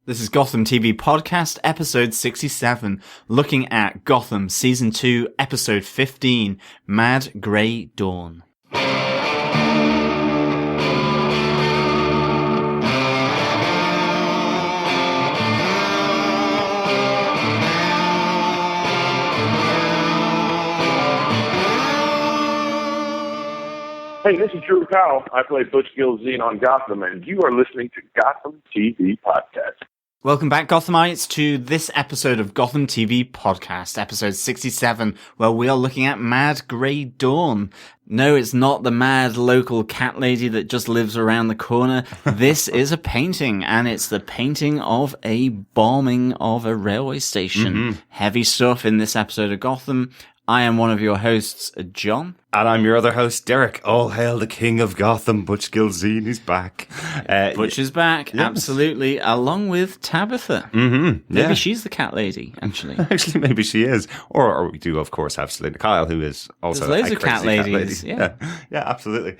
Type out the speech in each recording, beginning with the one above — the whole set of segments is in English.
This is Gotham TV Podcast, episode 67, looking at Gotham Season 2, episode 15, Mad Grey Dawn. Hey, this is Drew Powell. I play Butch Gilzine on Gotham, and you are listening to Gotham TV Podcast. Welcome back, Gothamites, to this episode of Gotham TV Podcast, episode 67, where we are looking at Mad Grey Dawn. No, it's not the mad local cat lady that just lives around the corner. This is a painting, and it's the painting of a bombing of a railway station. Heavy stuff in this episode of Gotham. I am one of your hosts, John. And I'm your other host, Derek. All hail the king of Gotham, Butch Gilzine is back. Butch is back, yes. Absolutely, along with Tabitha. Maybe she's the cat lady, actually. Actually, maybe she is. Or we do, of course, have Selena Kyle, who is also There's loads a of cat ladies. Yeah, absolutely.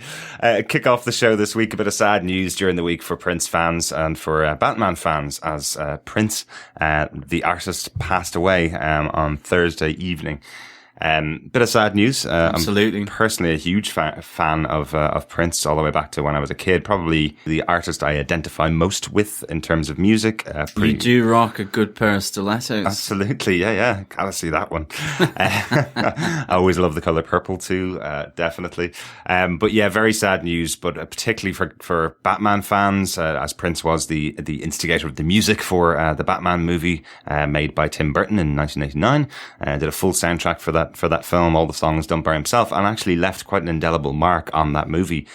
Kick off the show this week, a bit of sad news during the week for Prince fans and for Batman fans, as Prince, the artist, passed away on Thursday evening. Bit of sad news. Absolutely. I'm personally a huge fan of Prince all the way back to when I was a kid. Probably the artist I identify most with in terms of music. You do rock a good pair of stilettos. Absolutely, yeah. Gotta see that one. I always love the color purple too, definitely. But yeah, very sad news. But particularly for Batman fans, as Prince was the instigator of the music for the Batman movie made by Tim Burton in 1989. Did a full soundtrack for that film, all the songs done by himself, and actually left quite an indelible mark on that movie,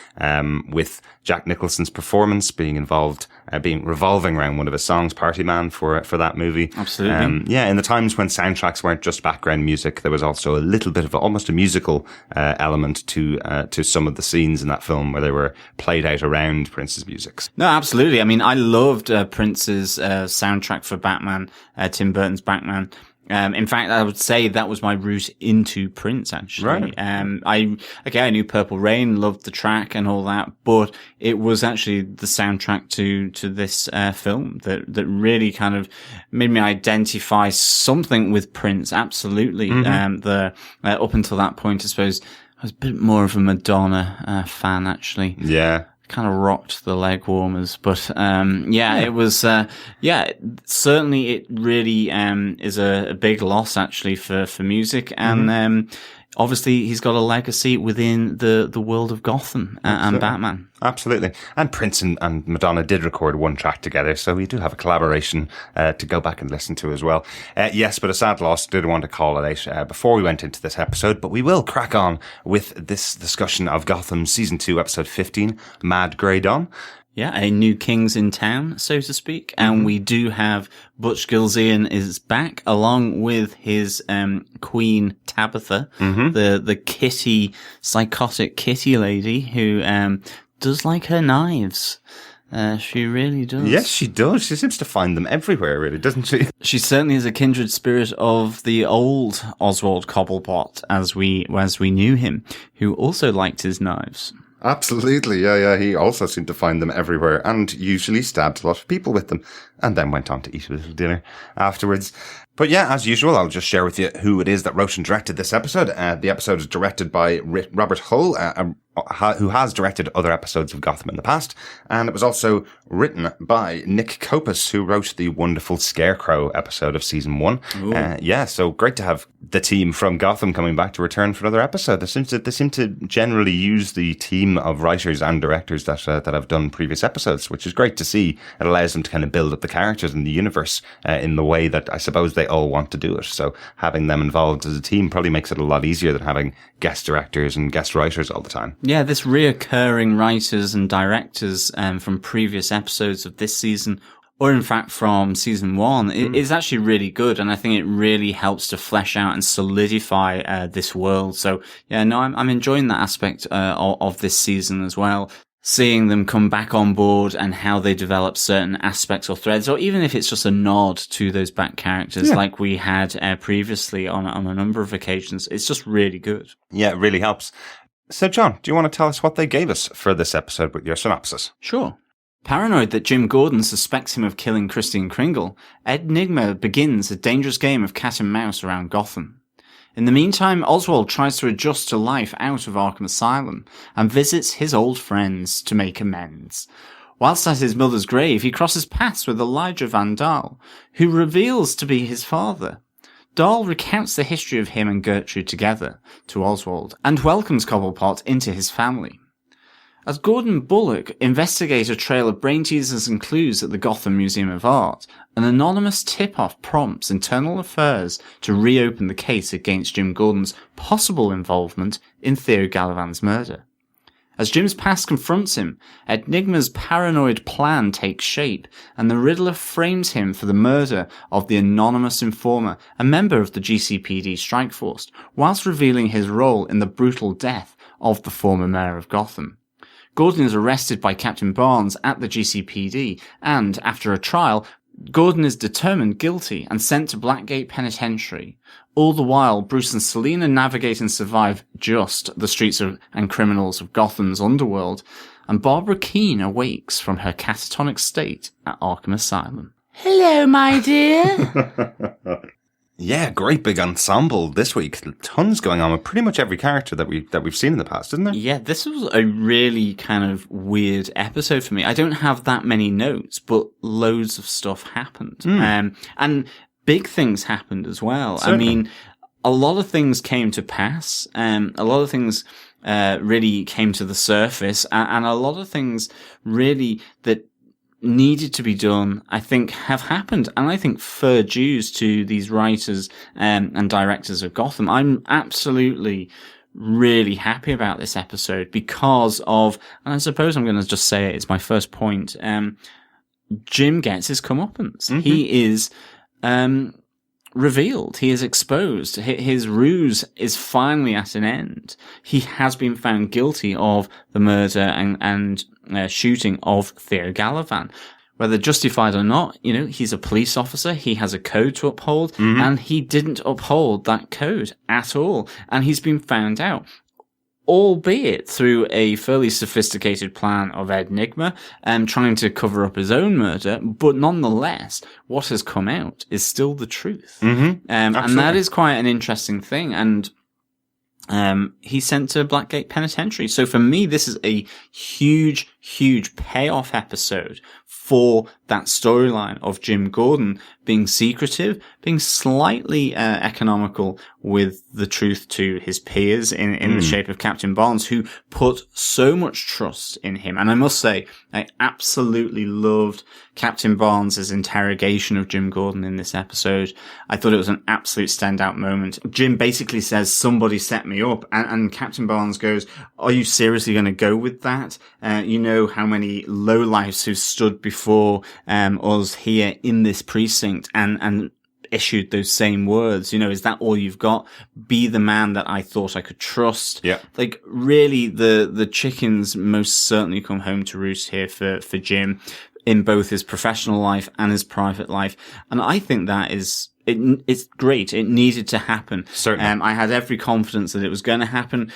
with Jack Nicholson's performance being revolving around one of his songs, Party Man, for that movie. Absolutely. In the times when soundtracks weren't just background music, there was also a little bit of almost a musical element to some of the scenes in that film where they were played out around Prince's music. No, absolutely. I mean, I loved Prince's soundtrack for Batman, Tim Burton's Batman. In fact, I would say that was my route into Prince, actually. Right. I knew Purple Rain, loved the track and all that, but it was actually the soundtrack to this film that really kind of made me identify something with Prince. Absolutely. Up until that point, I suppose I was a bit more of a Madonna fan, actually. Yeah. Kind of rocked the leg warmers, but it was certainly it really is a big loss actually for music, and obviously he's got a legacy within the world of Gotham and Batman. Absolutely. And Prince and Madonna did record one track together, so we do have a collaboration to go back and listen to as well. Yes, but a sad loss. Did want to call it out before we went into this episode, but we will crack on with this discussion of Gotham Season 2, Episode 15, Mad Grey Dawn. Yeah, a new king's in town, so to speak. And we do have Butch Gilzine is back along with his queen Tabitha, the kitty, psychotic kitty lady who does like her knives. She really does. Yes, she does. She seems to find them everywhere, really, doesn't she? She certainly is a kindred spirit of the old Oswald Cobblepot as we knew him, who also liked his knives. Absolutely, yeah. He also seemed to find them everywhere and usually stabbed a lot of people with them and then went on to eat a little dinner afterwards. But yeah, as usual, I'll just share with you who it is that wrote and directed this episode. The episode is directed by Robert Hull, who has directed other episodes of Gotham in the past. And it was also written by Nick Copus, who wrote the wonderful Scarecrow episode of Season 1. So great to have the team from Gotham coming back to return for another episode. They seem to generally use the team of writers and directors that have done previous episodes, which is great to see. It allows them to kind of build up the characters in the universe in the way that I suppose they all want to do it. So having them involved as a team probably makes it a lot easier than having guest directors and guest writers all the time. Yeah, this reoccurring writers and directors from previous episodes of this season, or in fact from season 1, is actually really good, and I think it really helps to flesh out and solidify this world. So yeah, no, I'm enjoying that aspect of this season as well. Seeing them come back on board and how they develop certain aspects or threads, or even if it's just a nod to those back characters like we had previously on a number of occasions. It's just really good. Yeah, it really helps. So, John, do you want to tell us what they gave us for this episode with your synopsis? Sure. Paranoid that Jim Gordon suspects him of killing Christine Kringle, Enigma begins a dangerous game of cat and mouse around Gotham. In the meantime, Oswald tries to adjust to life out of Arkham Asylum and visits his old friends to make amends. Whilst at his mother's grave, he crosses paths with Elijah Van Dahl, who reveals to be his father. Dahl recounts the history of him and Gertrude together to Oswald and welcomes Cobblepot into his family. As Gordon Bullock investigates a trail of brain teasers and clues at the Gotham Museum of Art, an anonymous tip-off prompts Internal Affairs to reopen the case against Jim Gordon's possible involvement in Theo Galavan's murder. As Jim's past confronts him, Enigma's paranoid plan takes shape, and the Riddler frames him for the murder of the anonymous informer, a member of the GCPD strike force, whilst revealing his role in the brutal death of the former mayor of Gotham. Gordon is arrested by Captain Barnes at the GCPD, and, after a trial, Gordon is determined guilty and sent to Blackgate Penitentiary. All the while, Bruce and Selina navigate and survive just the streets and criminals of Gotham's underworld, and Barbara Keene awakes from her catatonic state at Arkham Asylum. Hello, my dear. Yeah, great big ensemble this week. Tons going on with pretty much every character that we've seen in the past, isn't there? Yeah, this was a really kind of weird episode for me. I don't have that many notes, but loads of stuff happened. And big things happened as well. Certainly. I mean, a lot of things came to pass. A lot of things really came to the surface, and a lot of things really that needed to be done, I think, have happened. And I think fair dues to these writers and directors of Gotham. I'm absolutely really happy about this episode because of, and I suppose I'm going to just say it's my first point, Jim gets his comeuppance. Mm-hmm. He is revealed. He is exposed. His ruse is finally at an end. He has been found guilty of the murder and shooting of Theo Galavan. Whether justified or not, he's a police officer, he has a code to uphold, and he didn't uphold that code at all. And he's been found out, albeit through a fairly sophisticated plan of Enigma, trying to cover up his own murder, but nonetheless, what has come out is still the truth. And that is quite an interesting thing. And he's sent to Blackgate Penitentiary. So for me, this is a huge, huge payoff episode for that storyline of Jim Gordon being secretive, being slightly economical with the truth to his peers in the shape of Captain Barnes, who put so much trust in him. And I must say, I absolutely loved Captain Barnes' interrogation of Jim Gordon in this episode. I thought it was an absolute standout moment. Jim basically says, somebody set me up, and Captain Barnes goes, are you seriously going to go with that? You know how many lowlifes who stood before us here in this precinct and issued those same words. Is that all you've got? Be the man that I thought I could trust. Yeah. Like, really, the chickens most certainly come home to roost here for Jim in both his professional life and his private life. And I think that it's great. It needed to happen. Certainly. I had every confidence that it was going to happen.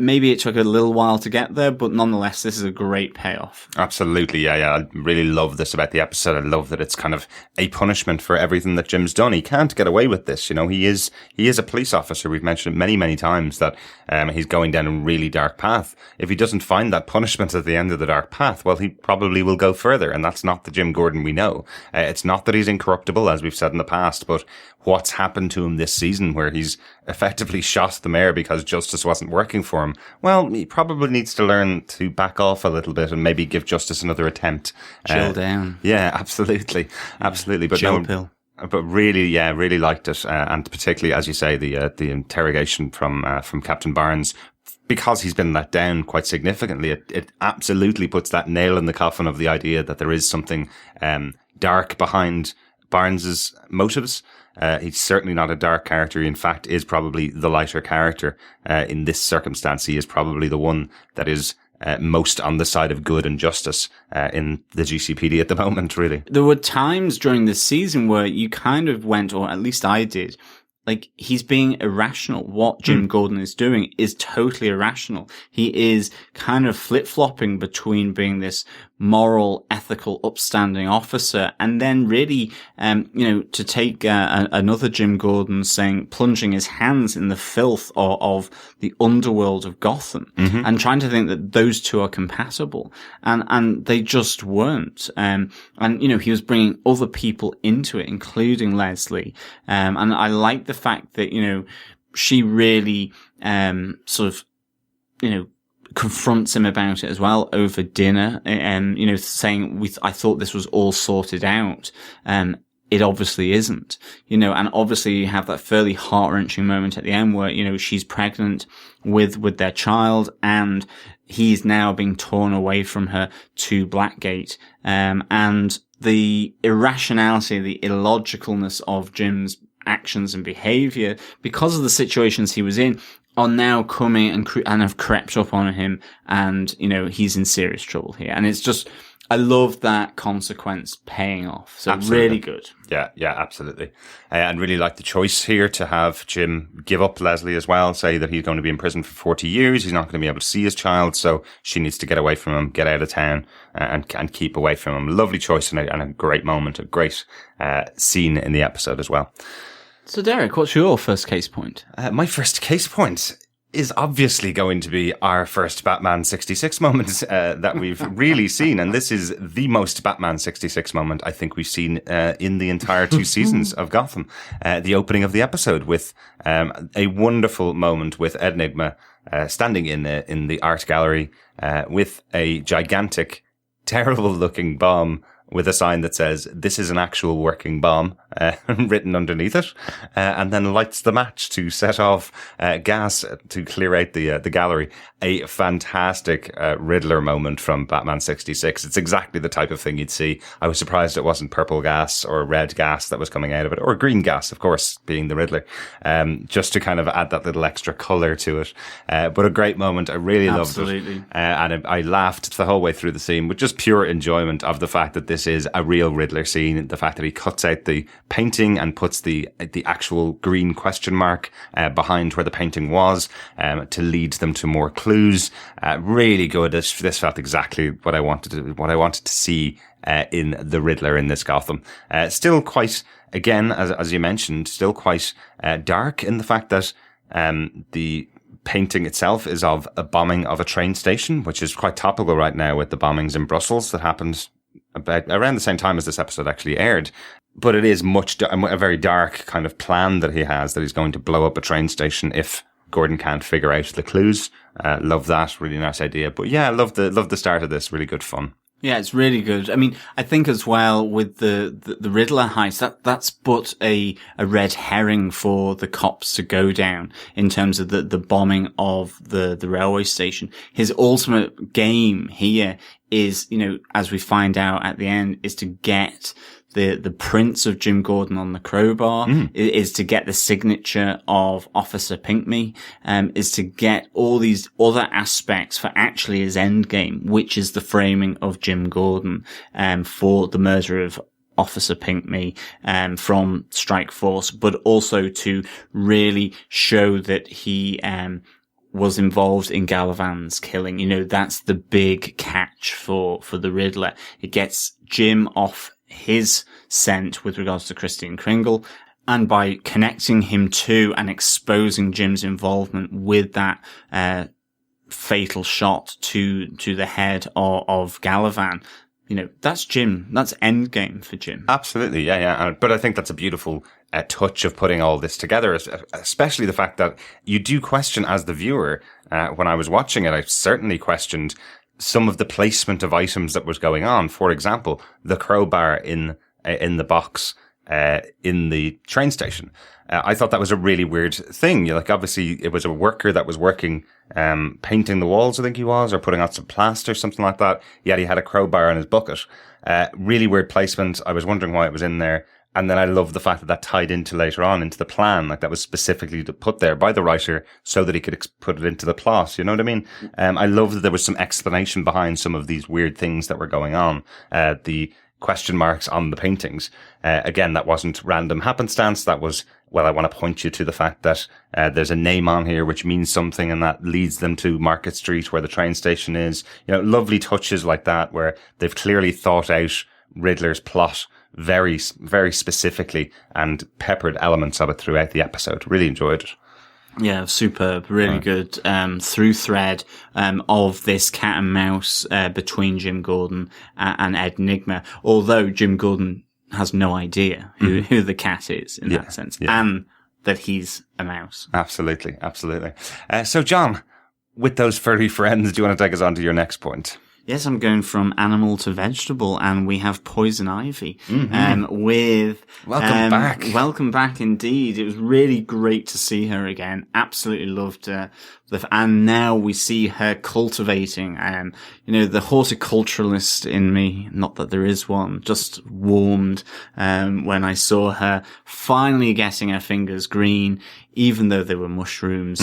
Maybe it took a little while to get there, but nonetheless, this is a great payoff. Absolutely, yeah. I really love this about the episode. I love that it's kind of a punishment for everything that Jim's done. He can't get away with this. He is a police officer. We've mentioned it many, many times that he's going down a really dark path. If he doesn't find that punishment at the end of the dark path, well, he probably will go further, and that's not the Jim Gordon we know. It's not that he's incorruptible, as we've said in the past, but what's happened to him this season, where he's effectively shot the mayor because justice wasn't working for him, well, he probably needs to learn to back off a little bit and maybe give justice another attempt. Chill down. Yeah, absolutely. But chill pill. But really, really liked it. And particularly, as you say, the interrogation from Captain Barnes, because he's been let down quite significantly, it absolutely puts that nail in the coffin of the idea that there is something dark behind Barnes's motives. He's certainly not a dark character. He, in fact, is probably the lighter character. In this circumstance, he is probably the one that is most on the side of good and justice in the GCPD at the moment, really. There were times during this season where you kind of went, or at least I did, like, he's being irrational. What Jim Gordon is doing is totally irrational. He is kind of flip-flopping between being this moral, ethical, upstanding officer. And then really, to take another Jim Gordon saying, plunging his hands in the filth of the underworld of Gotham and trying to think that those two are compatible. And they just weren't. He was bringing other people into it, including Leslie. And I like the fact that, she really, confronts him about it as well over dinner and, saying, I thought this was all sorted out. It obviously isn't, and obviously you have that fairly heart-wrenching moment at the end where, she's pregnant with their child and he's now being torn away from her to Blackgate. And the irrationality, the illogicalness of Jim's actions and behavior because of the situations he was in are now coming and have crept up on him. And, he's in serious trouble here. And it's just, I love that consequence paying off. So absolutely. Really good. Yeah, absolutely. And really like the choice here to have Jim give up Leslie as well, say that he's going to be in prison for 40 years. He's not going to be able to see his child. So she needs to get away from him, get out of town and keep away from him. Lovely choice and a great moment, a great scene in the episode as well. So Derek, what's your first case point? My first case point is obviously going to be our first Batman 66 moment that we've really seen. And this is the most Batman 66 moment I think we've seen in the entire 2 seasons of Gotham. The opening of the episode with a wonderful moment with Enigma standing in the art gallery with a gigantic, terrible-looking bomb with a sign that says, "This is an actual working bomb," written underneath it, and then lights the match to set off gas to clear out the gallery. A fantastic Riddler moment from Batman 66. It's exactly the type of thing you'd see. I was surprised it wasn't purple gas or red gas that was coming out of it, or green gas, of course, being the Riddler, just to kind of add that little extra colour to it. But a great moment. I really loved it. And I laughed the whole way through the scene with just pure enjoyment of the fact that this is a real Riddler scene. The fact that he cuts out the painting and puts the actual green question mark behind where the painting was to lead them to more clues. Really good. This felt exactly what I wanted to see in the Riddler in this Gotham. Still quite, again, as you mentioned, still quite dark in the fact that the painting itself is of a bombing of a train station, which is quite topical right now with the bombings in Brussels that happened about around the same time as this episode actually aired. But it is a very dark kind of plan that he has, that he's going to blow up a train station if Gordon can't figure out the clues. Love that. Really nice idea. But yeah, love the start of this. Really good fun. Yeah, it's really good. I mean, I think as well with the Riddler heist, that's but a red herring for the cops to go down in terms of the bombing of the railway station. His ultimate game here is, as we find out at the end, is to get the prints of Jim Gordon on the crowbar, is to get the signature of Officer Pinkney, is to get all these other aspects for actually his end game, which is the framing of Jim Gordon, for the murder of Officer Pinkney, from Strike Force, but also to really show that he, was involved in Galavan's killing. That's the big catch for the Riddler. It gets Jim off his scent with regards to Christine Kringle, and by connecting him to and exposing Jim's involvement with that fatal shot to the head of Galavan, that's Jim. That's endgame for Jim. Absolutely, yeah. But I think that's a beautiful touch of putting all this together, especially the fact that you do question as the viewer. When I was watching it, I certainly questioned some of the placement of items that was going on. For example, the crowbar in the box in the train station. I thought that was a really weird thing. Obviously, it was a worker that was working, painting the walls, I think he was, or putting out some plaster, something like that. Yet he had a crowbar in his bucket. Really weird placement. I was wondering why it was in there. And then I love the fact that tied into later on into the plan, that was specifically put there by the writer so that he could put it into the plot. You know what I mean? I love that there was some explanation behind some of these weird things that were going on. The question marks on the paintings. Again, that wasn't random happenstance. That was, well, I want to point you to the fact that there's a name on here which means something, and that leads them to Market Street where the train station is. You know, lovely touches like that where they've clearly thought out Riddler's plot very, very specifically and peppered elements of it throughout the episode. Really enjoyed it. Yeah, superb. Really good through thread of this cat and mouse between Jim Gordon and Ed Nigma. Although Jim Gordon has no idea who the cat is in that sense, and that he's a mouse. Absolutely, absolutely. So, John, with those furry friends, do you want to take us on to your next point? Yes, I'm going from animal to vegetable, and we have Poison Ivy. With welcome back. Welcome back, indeed. It was really great to see her again. Absolutely loved her. And now we see her cultivating, the horticulturalist in me, not that there is one, just warmed, when I saw her finally getting her fingers green, even though they were mushrooms.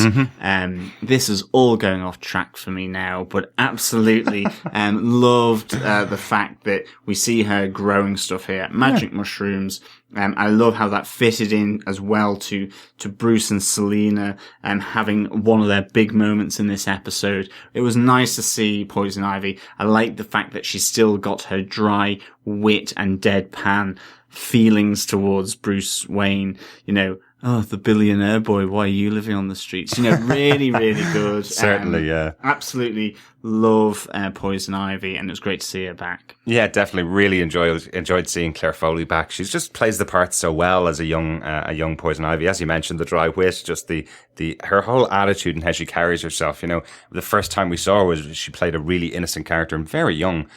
This is all going off track for me now, but absolutely, loved, the fact that we see her growing stuff here. Magic mushrooms. I love how that fitted in as well to Bruce and Selina, having one of their big moments in this episode. It was nice to see Poison Ivy. I like the fact that she still got her dry wit and deadpan feelings towards Bruce Wayne. Oh, the billionaire boy, why are you living on the streets? Really, really good. Certainly, yeah. Absolutely love Poison Ivy, and it was great to see her back. Yeah, definitely. Really enjoyed seeing Claire Foley back. She just plays the part so well as a young Poison Ivy. As you mentioned, the dry wit, just her whole attitude and how she carries herself. The first time we saw her was she played a really innocent character and very young.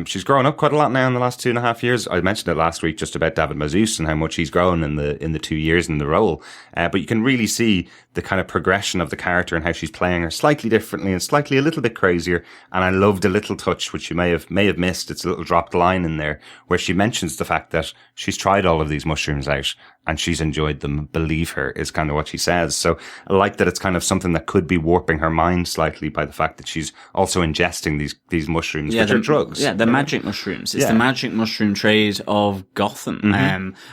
She's grown up quite a lot now in the last 2.5 years. I mentioned it last week just about David Mazouz and how much he's grown in the 2 years in the role. But you can really see the kind of progression of the character and how she's playing her slightly differently and slightly a little bit crazier. And I loved a little touch, which you may have missed. It's a little dropped line in there where she mentions the fact that she's tried all of these mushrooms out and she's enjoyed them. Believe her is kind of what she says. So I like that it's kind of something that could be warping her mind slightly by the fact that she's also ingesting these mushrooms, which are drugs. Yeah, the magic mushrooms. It's the magic mushroom trade of Gotham.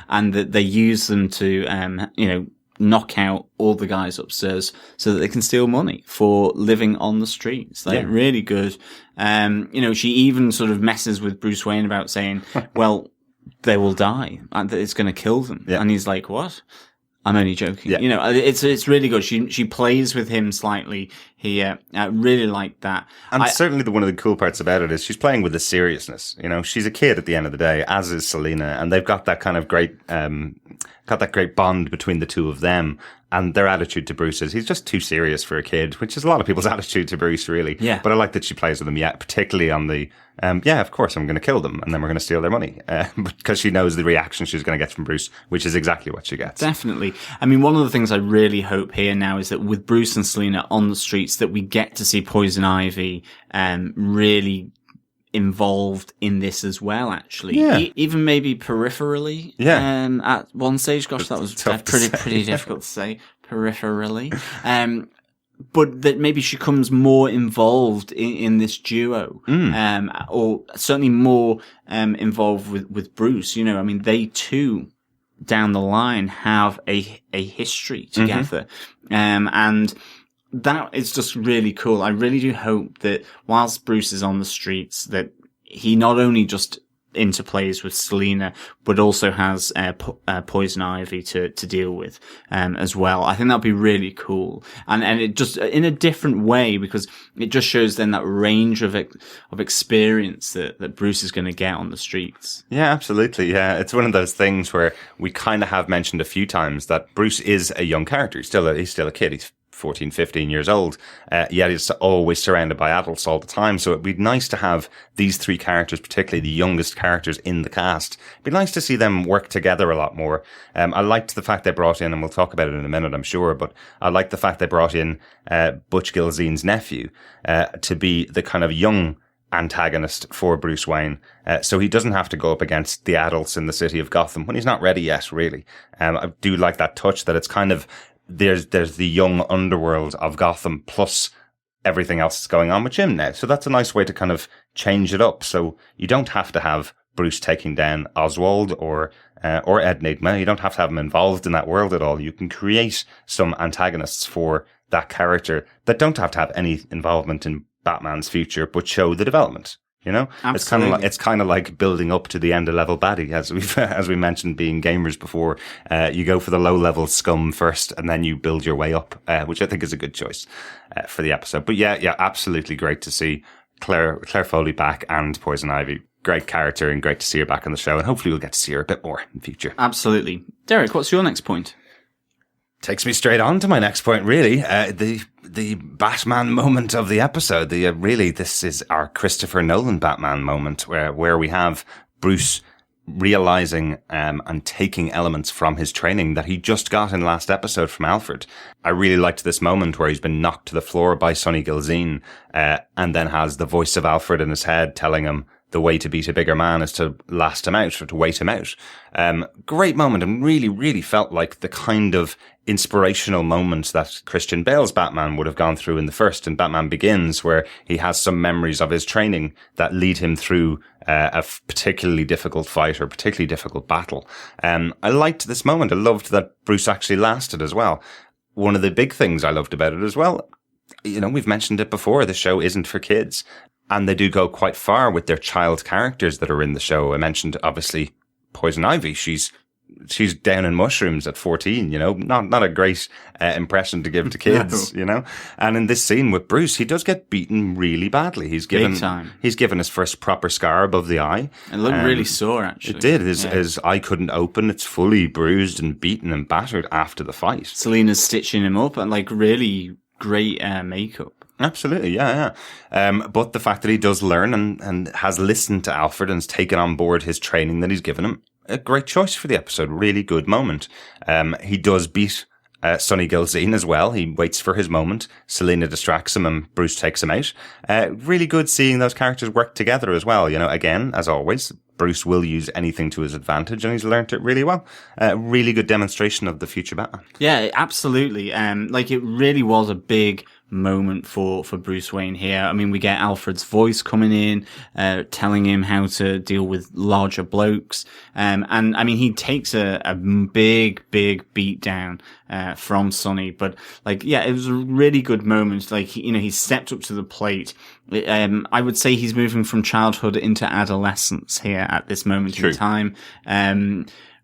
And that they use them to, knock out all the guys upstairs so that they can steal money for living on the streets. Really good. She even sort of messes with Bruce Wayne about saying, well, they will die and it's going to kill them. And he's like, what? I'm only joking. It's really good. She plays with him slightly here. I really like that. And certainly one of the cool parts about it is she's playing with the seriousness. She's a kid at the end of the day, as is Selina, and they've got that kind of great bond between the two of them. And their attitude to Bruce is he's just too serious for a kid, which is a lot of people's attitude to Bruce, really. Yeah. But I like that she plays with him, particularly on the, of course, I'm going to kill them and then we're going to steal their money. Because she knows the reaction she's going to get from Bruce, which is exactly what she gets. Definitely. I mean, one of the things I really hope here now is that with Bruce and Selina on the streets, that we get to see Poison Ivy, really involved in this as well, actually. Even maybe peripherally. At one stage, gosh, that was pretty difficult to say, peripherally. But that maybe she comes more involved in this duo, or certainly more involved with Bruce. They too down the line have a history together, and that is just really cool. I really do hope that whilst Bruce is on the streets, that he not only just interplays with Selina, but also has Poison Ivy to deal with as well. I think that'd be really cool, and it just in a different way, because it just shows then that range of experience that Bruce is going to get on the streets. Yeah, absolutely. Yeah, it's one of those things where we kind of have mentioned a few times that Bruce is a young character. He's still a kid. He's 14, 15 years old, yet he's always surrounded by adults all the time. So it'd be nice to have these three characters, particularly the youngest characters in the cast. It'd be nice to see them work together a lot more. I liked the fact they brought in, and we'll talk about it in a minute, I'm sure, but I liked the fact they brought in Butch Gilzean's nephew to be the kind of young antagonist for Bruce Wayne, so he doesn't have to go up against the adults in the city of Gotham when he's not ready yet, really. I do like that touch that it's kind of there's the young underworld of Gotham plus everything else that's going on with Jim now. So that's a nice way to kind of change it up. So you don't have to have Bruce taking down Oswald or Enigma. You don't have to have him involved in that world at all. You can create some antagonists for that character that don't have to have any involvement in Batman's future, but show the development. You know, Absolutely. it's kind of like building up to the end of level baddie, as we mentioned, being gamers before. You go for the low level scum first, and then you build your way up, which I think is a good choice for the episode. But yeah, absolutely great to see Claire Foley back and Poison Ivy. Great character and great to see her back on the show, and hopefully we'll get to see her a bit more in the future. Absolutely, Derek. What's your next point? Takes me straight on to my next point, really. The Batman moment of the episode. Really, this is our Christopher Nolan Batman moment where we have Bruce realizing and taking elements from his training that he just got in last episode from Alfred. I really liked this moment where he's been knocked to the floor by Sonny Gilzean, and then has the voice of Alfred in his head telling him the way to beat a bigger man is to last him out or to wait him out. Great moment, and really, really felt like the kind of inspirational moment that Christian Bale's Batman would have gone through in the first, in Batman Begins, where he has some memories of his training that lead him through a particularly difficult fight or particularly difficult battle. I liked this moment. I loved that Bruce actually lasted as well. One of the big things I loved about it as well, you know, we've mentioned it before, the show isn't for kids. And they do go quite far with their child characters that are in the show. I mentioned, obviously, Poison Ivy. She's down in mushrooms at 14, you know, not a great impression to give to kids, no. You know. And in this scene with Bruce, he does get beaten really badly. He's given his first proper scar above the eye. It looked really sore, actually. It did. His eye couldn't open. It's fully bruised and beaten and battered after the fight. Selina's stitching him up and like really great makeup. Absolutely, yeah. But the fact that he does learn and has listened to Alfred and has taken on board his training that he's given him, a great choice for the episode. Really good moment. He does beat Sonny Gilzean as well. He waits for his moment. Selina distracts him and Bruce takes him out. Really good seeing those characters work together as well. You know, again, as always, Bruce will use anything to his advantage, and he's learnt it really well. Really good demonstration of the future Batman. Yeah, absolutely. Like it really was a big moment for Bruce Wayne here. I mean, we get Alfred's voice coming in, telling him how to deal with larger blokes. And I mean, he takes a big beat down, from Sonny. But like, yeah, it was a really good moment. Like, he stepped up to the plate. I would say he's moving from childhood into adolescence here at this moment in time.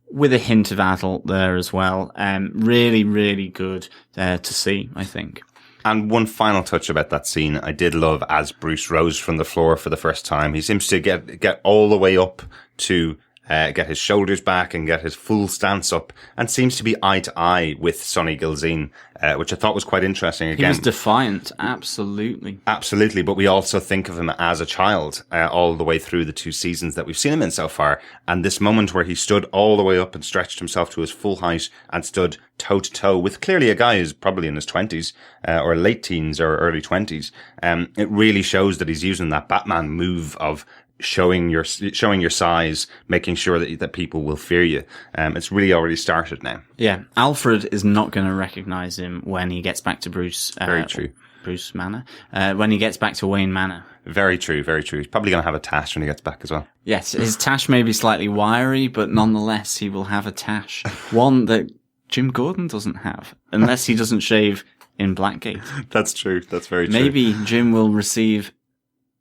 With a hint of adult there as well. Really, really good, to see, I think. And one final touch about that scene, I did love as Bruce rose from the floor for the first time. He seems to get all the way up to get his shoulders back and get his full stance up, and seems to be eye to eye with Sonny Gilzean, which I thought was quite interesting. Again, he was defiant, absolutely. Absolutely, but we also think of him as a child all the way through the 2 seasons that we've seen him in so far. And this moment where he stood all the way up and stretched himself to his full height and stood toe to toe with clearly a guy who's probably in his 20s or late teens or early 20s. It really shows that he's using that Batman move of showing your size, making sure that people will fear you. It's really already started now. Yeah, Alfred is not going to recognize him when he gets back to Bruce. Very true. Bruce Manor. When he gets back to Wayne Manor. Very true, very true. He's probably going to have a tash when he gets back as well. Yes, his tash may be slightly wiry, but nonetheless, he will have a tash. One that Jim Gordon doesn't have, unless he doesn't shave in Blackgate. That's true. That's very true. Maybe Jim will receive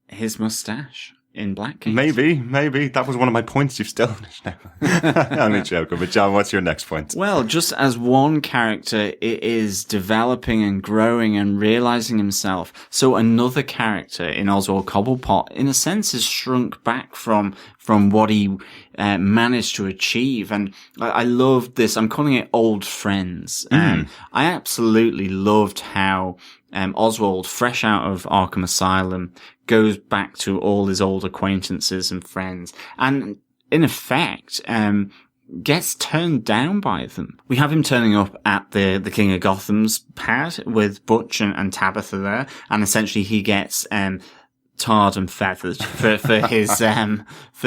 his mustache in Blackgate. Maybe. That was one of my points. You've stolen it now. I'm only joking. But John, what's your next point? Well, just as one character is developing and growing and realizing himself, so another character in Oswald Cobblepot, in a sense, is shrunk back from what he managed to achieve. And I loved this. I'm calling it Old Friends. I absolutely loved how Oswald, fresh out of Arkham Asylum, goes back to all his old acquaintances and friends, and in effect, gets turned down by them. We have him turning up at the King of Gotham's pad with Butch and Tabitha there, and essentially he gets tarred and feathered for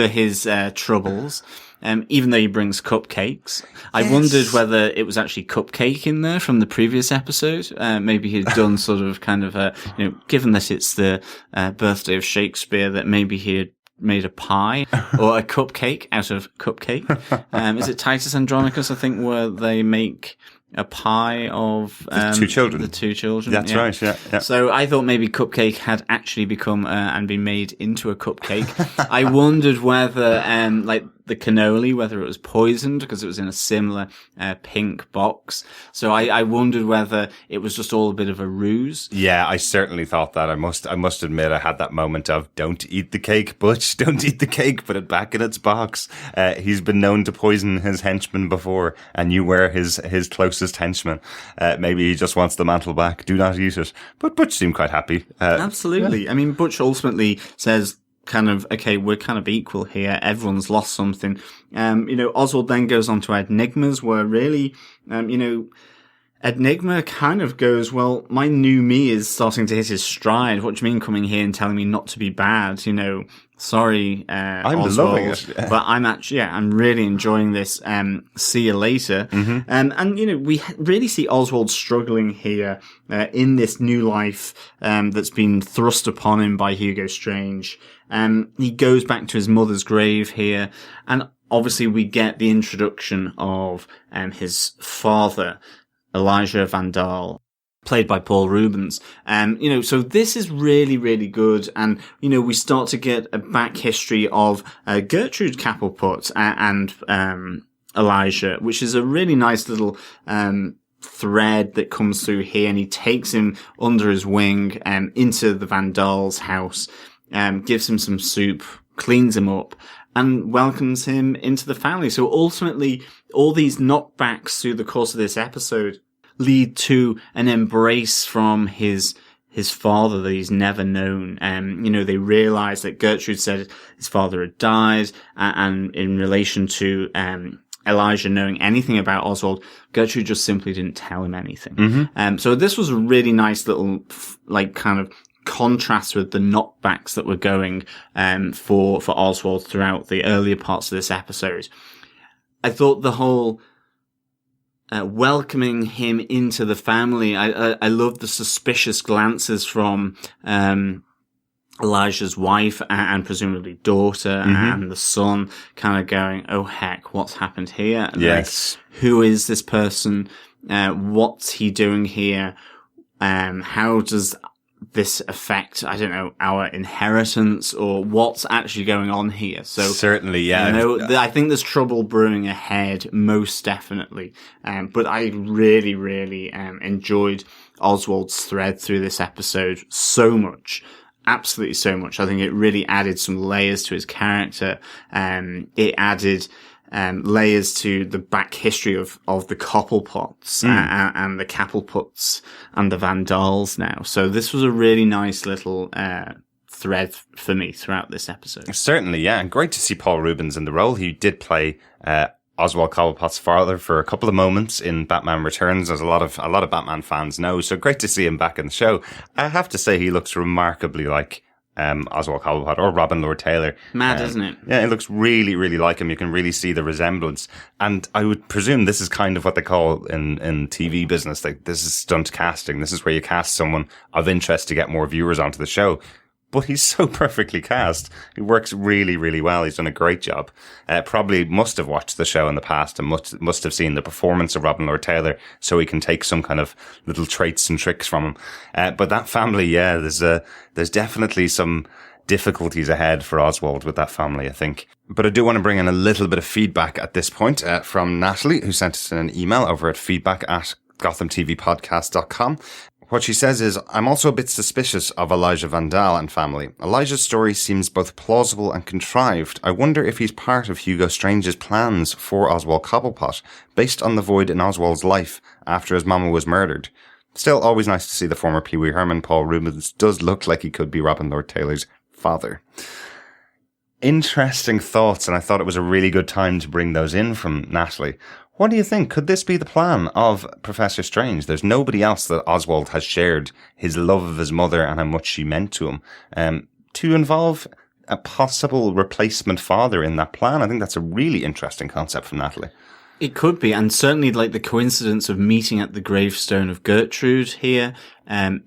his troubles. Even though he brings cupcakes. I wondered whether it was actually Cupcake in there from the previous episode. Maybe he'd done sort of kind of given that it's the birthday of Shakespeare, that maybe he had made a pie or a cupcake out of cupcake. Is it Titus Andronicus, I think, where they make a pie of the two children. The two children. That's right, yeah. So I thought maybe cupcake had actually become and been made into a cupcake. I wondered whether, like the cannoli, whether it was poisoned because it was in a similar pink box. So I wondered whether it was just all a bit of a ruse. Yeah, I certainly thought that. I must admit, I had that moment of don't eat the cake, Butch. Don't eat the cake. Put it back in its box. He's been known to poison his henchmen before, and you were his closest henchman. Maybe he just wants the mantle back. Do not eat it. But Butch seemed quite happy. Absolutely. Yeah. I mean, Butch ultimately says, kind of, okay, we're kind of equal here. Everyone's lost something. Oswald then goes on to Enigmas, where really, Enigma kind of goes, well, my new me is starting to hit his stride. What do you mean coming here and telling me not to be bad? Sorry, I'm Oswald, loving it. but I'm really enjoying this. See you later. Mm-hmm. We really see Oswald struggling here, in this new life, that's been thrust upon him by Hugo Strange. He goes back to his mother's grave here, and obviously we get the introduction of, his father, Elijah Vandal, played by Paul Rubens. So this is really, really good. And, we start to get a back history of Gertrude Kappelput and Elijah, which is a really nice little thread that comes through here. And he takes him under his wing into the Vandal's house, gives him some soup, cleans him up, and welcomes him into the family. So ultimately, all these knockbacks through the course of this episode lead to an embrace from his father that he's never known. They realize that Gertrude said his father had died, and in relation to Elijah knowing anything about Oswald, Gertrude just simply didn't tell him anything. Mm-hmm. So this was a really nice little, kind of contrast with the knockbacks that were going for Oswald throughout the earlier parts of this episode. I thought the whole welcoming him into the family, I love the suspicious glances from Elijah's wife and presumably daughter and the son, kind of going, oh heck, what's happened here? Yes. Like, who is this person? What's he doing here? How does this affect, I don't know, our inheritance, or what's actually going on here? So certainly, yeah. I think there's trouble brewing ahead, most definitely. But I really, really enjoyed Oswald's thread through this episode so much. Absolutely so much. I think it really added some layers to his character. It added layers to the back history of the Koppelpots and the Kappelputs and the Vandals now. So this was a really nice little thread for me throughout this episode. Certainly, yeah. And great to see Paul Rubens in the role. He did play Oswald Cobblepot's father for a couple of moments in Batman Returns, as a lot of Batman fans know. So great to see him back in the show. I have to say he looks remarkably like Oswald Cobblepot or Robin Lord Taylor. Mad, isn't it? Yeah, it looks really, really like him. You can really see the resemblance. And I would presume this is kind of what they call in TV business, like this is stunt casting. This is where you cast someone of interest to get more viewers onto the show. But he's so perfectly cast. He works really, really well. He's done a great job. Probably must have watched the show in the past and must have seen the performance of Robin Lord Taylor, so he can take some kind of little traits and tricks from him. But that family, yeah, there's definitely some difficulties ahead for Oswald with that family, I think. But I do want to bring in a little bit of feedback at this point from Natalie, who sent us an email over at feedback@gothamtvpodcast.com. What she says is, I'm also a bit suspicious of Elijah Vandal and family. Elijah's story seems both plausible and contrived. I wonder if he's part of Hugo Strange's plans for Oswald Cobblepot, based on the void in Oswald's life after his mama was murdered. Still, always nice to see the former Pee Wee Herman. Paul Rubens does look like he could be Robin Lord Taylor's father. Interesting thoughts, and I thought it was a really good time to bring those in from Natalie. What do you think? Could this be the plan of Professor Strange? There's nobody else that Oswald has shared his love of his mother and how much she meant to him. To involve a possible replacement father in that plan, I think that's a really interesting concept from Natalie. It could be, and certainly like the coincidence of meeting at the gravestone of Gertrude here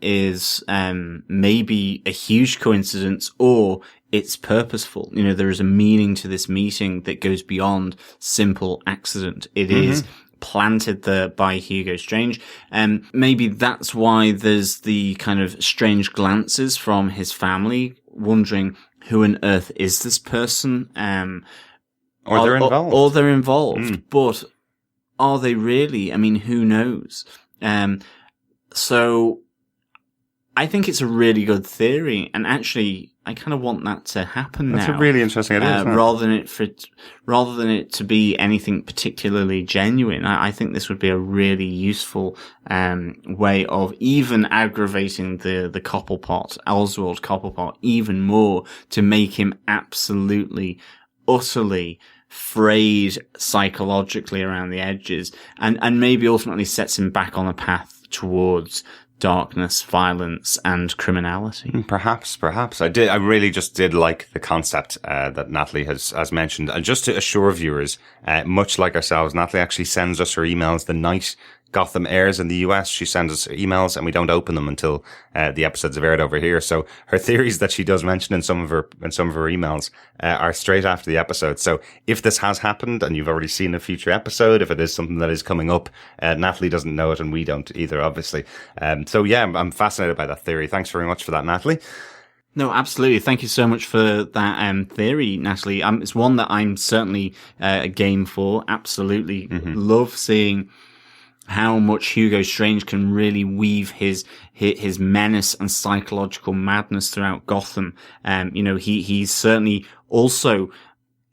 is maybe a huge coincidence, or it's purposeful. You know, there is a meaning to this meeting that goes beyond simple accident. It is planted there by Hugo Strange. Maybe that's why there's the kind of strange glances from his family, wondering who on earth is this person? Or they're involved. Or they're involved. But are they really? I mean, who knows? So I think it's a really good theory. And actually, I kind of want that to happen That's now. a really interesting idea. Rather than it to be anything particularly genuine. I think this would be a really useful way of even aggravating the Cobblepot, Oswald Cobblepot, even more, to make him absolutely, utterly frayed psychologically around the edges, and maybe ultimately sets him back on a path towards darkness, violence, and criminality. Perhaps. I really just did like the concept that Natalie has mentioned. And just to assure viewers, much like ourselves, Natalie actually sends us her emails the night Gotham airs in the US. She sends us emails and we don't open them until the episodes have aired over here. So her theories that she does mention in some of her emails are straight after the episode. So if this has happened and you've already seen a future episode, if it is something that is coming up, Natalie doesn't know it and we don't either, obviously. So yeah, I'm fascinated by that theory. Thanks very much for that, Natalie. No, absolutely. Thank you so much for that theory, Natalie. It's one that I'm certainly game for. Absolutely love seeing how much Hugo Strange can really weave his menace and psychological madness throughout Gotham. You know, he's certainly also,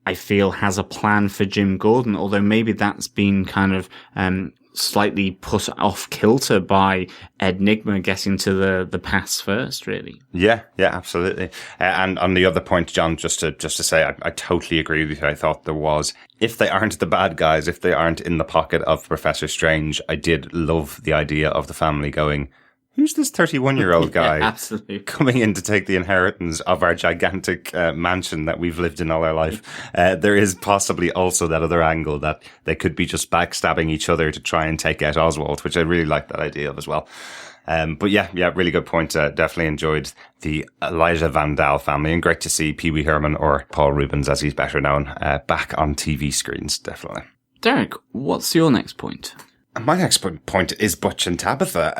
I feel, has a plan for Jim Gordon, although maybe that's been kind of slightly put off kilter by Ed Nigma getting to the pass first, really. Yeah, absolutely. And on the other point, John, just to say, I totally agree with you. I thought there was, if they aren't the bad guys, if they aren't in the pocket of Professor Strange, I did love the idea of the family going, who's this 31-year-old guy absolutely coming in to take the inheritance of our gigantic mansion that we've lived in all our life? There is possibly also that other angle that they could be just backstabbing each other to try and take out Oswald, which I really like that idea of as well. But yeah, really good point. Definitely enjoyed the Elijah Van Dahl family, and great to see Pee Wee Herman, or Paul Rubens as he's better known, back on TV screens, definitely. Derek, what's your next point? My next point is Butch and Tabitha.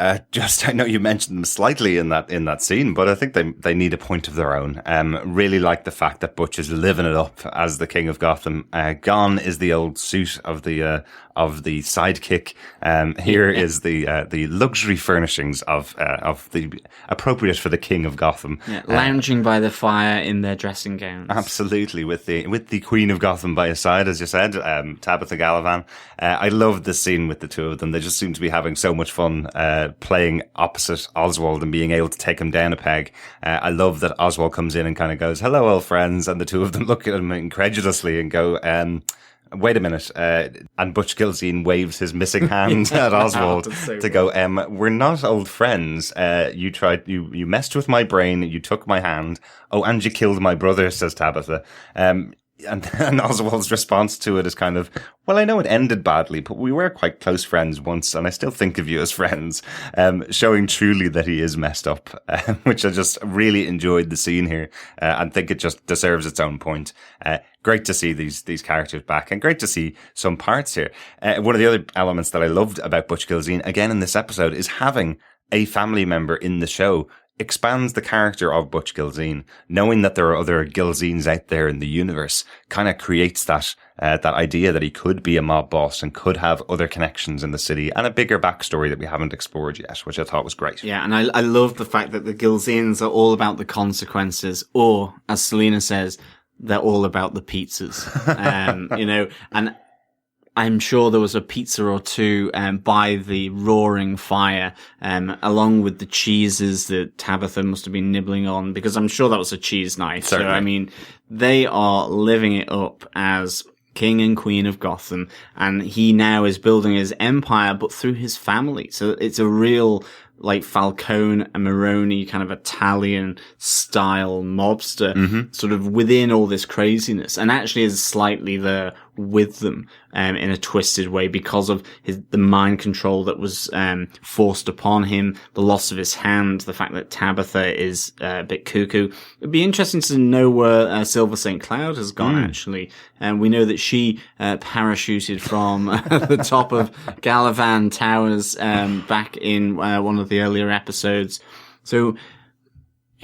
I know you mentioned them slightly in that scene, but I think they need a point of their own. Really like the fact that Butch is living it up as the king of Gotham. Gone is the old suit of the sidekick. Here is the luxury furnishings of the appropriate for the king of Gotham. Yeah, lounging by the fire in their dressing gowns. Absolutely, with the queen of Gotham by his side, as you said, Tabitha Gallivan. I love this scene with the two of them. They just seem to be having so much fun playing opposite Oswald and being able to take him down a peg. I love that Oswald comes in and kind of goes, "Hello, old friends," and the two of them look at him incredulously and go, wait a minute. And Butch Gilzean waves his missing hand at Oswald to go, we're not old friends. You messed with my brain. You took my hand. Oh, and you killed my brother, says Tabitha. And Oswald's response to it is kind of, well, I know it ended badly, but we were quite close friends once, and I still think of you as friends, showing truly that he is messed up, which I just really enjoyed the scene here, and think it just deserves its own point. Great to see these characters back, and great to see some parts here. One of the other elements that I loved about Butch Gilzean, again in this episode, is having a family member in the show expands the character of Butch Gilzean. Knowing that there are other Gilzeans out there in the universe kind of creates that idea that he could be a mob boss and could have other connections in the city and a bigger backstory that we haven't explored yet, which I thought was great. Yeah, and I love the fact that the Gilzeans are all about the consequences, or, as Selena says, they're all about the pizzas. You know, and I'm sure there was a pizza or two by the roaring fire, along with the cheeses that Tabitha must have been nibbling on, because I'm sure that was a cheese knife. Certainly. So, I mean, they are living it up as king and queen of Gotham, and he now is building his empire, but through his family. So it's a real, like, Falcone and Maroni kind of Italian style mobster, sort of within all this craziness, and actually is slightly the with them in a twisted way because of the mind control that was forced upon him, the loss of his hand, the fact that Tabitha is a bit cuckoo. It'd be interesting to know where Silver St. Cloud has gone, actually. And we know that she parachuted from the top of Galavan Towers back in one of the earlier episodes. So